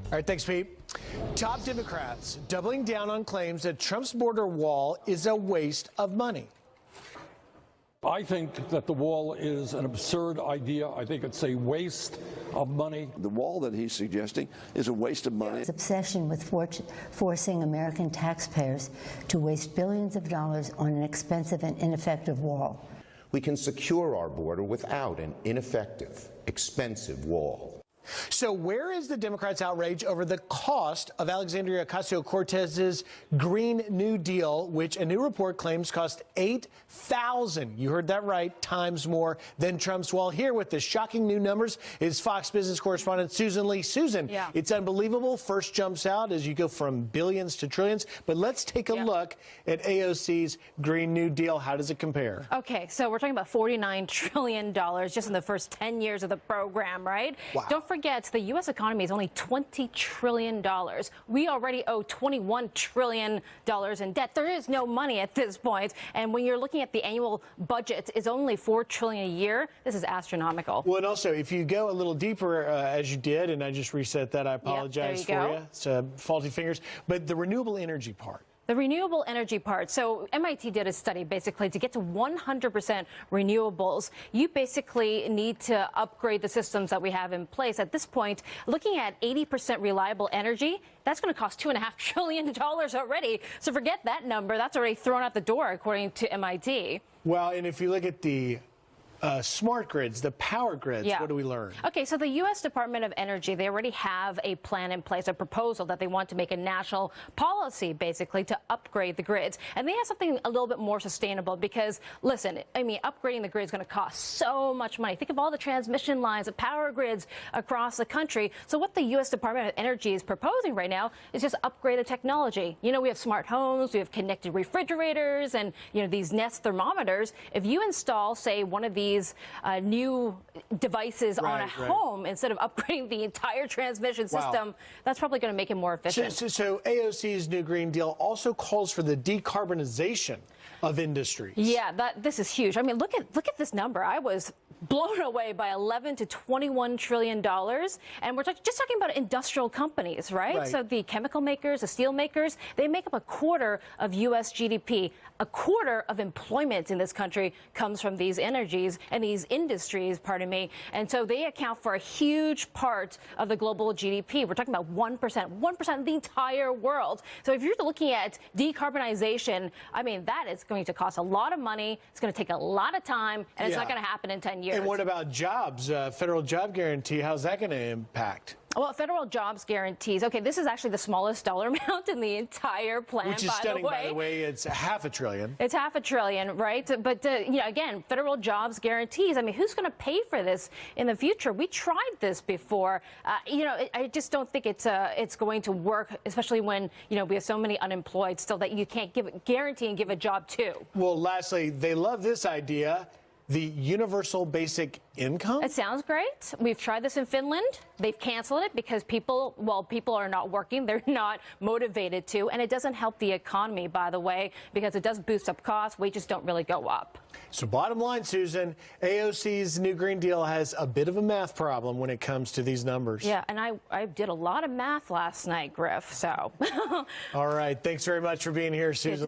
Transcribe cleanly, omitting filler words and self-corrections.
All right, thanks, Pete. Top Democrats doubling down on claims that Trump's border wall is a waste of money. I think that the wall is an absurd idea. I think it's a waste of money. The wall that he's suggesting is a waste of money. His obsession with forcing American taxpayers to waste billions of dollars on an expensive and ineffective wall. We can secure our border without an ineffective, expensive wall. So where is the Democrats' outrage over the cost of Alexandria Ocasio-Cortez's Green New Deal, which a new report claims cost 8,000, you heard that right, times more than Trump's wall? Here with the shocking new numbers is Fox Business correspondent Susan Lee. Susan, It's unbelievable. First jumps out as you go from billions to trillions. But let's take a look at AOC's Green New Deal. How does it compare? Okay, so we're talking about $49 trillion just in the first 10 years of the program, right? Wow. Don't forget, the U.S. economy is only $20 trillion. We already owe $21 trillion in debt. There is no money at this point. And when you're looking at the annual budget, it's only $4 trillion a year. This is astronomical. Well, and also, if you go a little deeper, as you did, and I just reset that, I apologize for you. It's faulty fingers. But the renewable energy part. The renewable energy part. So MIT did a study basically to get to 100% renewables. You basically need to upgrade the systems that we have in place. At this point, looking at 80% reliable energy, that's going to cost $2.5 trillion already. So forget that number. That's already thrown out the door, according to MIT. Well, and if you look at the smart grids, the power grids, what do we learn? Okay, so the U.S. Department of Energy, they already have a plan in place, a proposal that they want to make a national policy, basically, to upgrade the grids. And they have something a little bit more sustainable because, listen, I mean, upgrading the grid is going to cost so much money. Think of all the transmission lines, the power grids across the country. So what the U.S. Department of Energy is proposing right now is just upgrade the technology. You know, we have smart homes, we have connected refrigerators, and, you know, these Nest thermometers. If you install, say, one of these new devices on a home instead of upgrading the entire transmission system, that's probably going to make it more efficient. So AOC's new Green Deal also calls for the decarbonization of industries. Yeah, this is huge. I mean, look at this number. I was blown away by $11 to $21 trillion. And we're just talking about industrial companies, right? So the chemical makers, the steel makers, they make up a quarter of U.S. GDP. A quarter of employment in this country comes from these energies and these industries, pardon me. And so they account for a huge part of the global GDP. We're talking about 1% of the entire world. So if you're looking at decarbonization, I mean, that is going to cost a lot of money. It's going to take a lot of time, and it's not going to happen in 10 years. And what about jobs? Federal job guarantee, how's that going to impact? Well, federal jobs guarantees. Okay, this is actually the smallest dollar amount in the entire plan. Which is stunning, by the way. It's $500 billion. It's $500 billion, right? But you know, again, federal jobs guarantees. I mean, who's going to pay for this in the future? We tried this before. You know, I just don't think it's going to work, especially when we have so many unemployed still that you can't guarantee and give a job to. Well, lastly, they love this idea. The universal basic income? It sounds great. We've tried this in Finland. They've canceled it because people are not working. They're not motivated to. And it doesn't help the economy, by the way, because it does boost up costs. Wages don't really go up. So bottom line, Susan, AOC's new Green Deal has a bit of a math problem when it comes to these numbers. Yeah, and I did a lot of math last night, Griff, so. All right. Thanks very much for being here, Susan.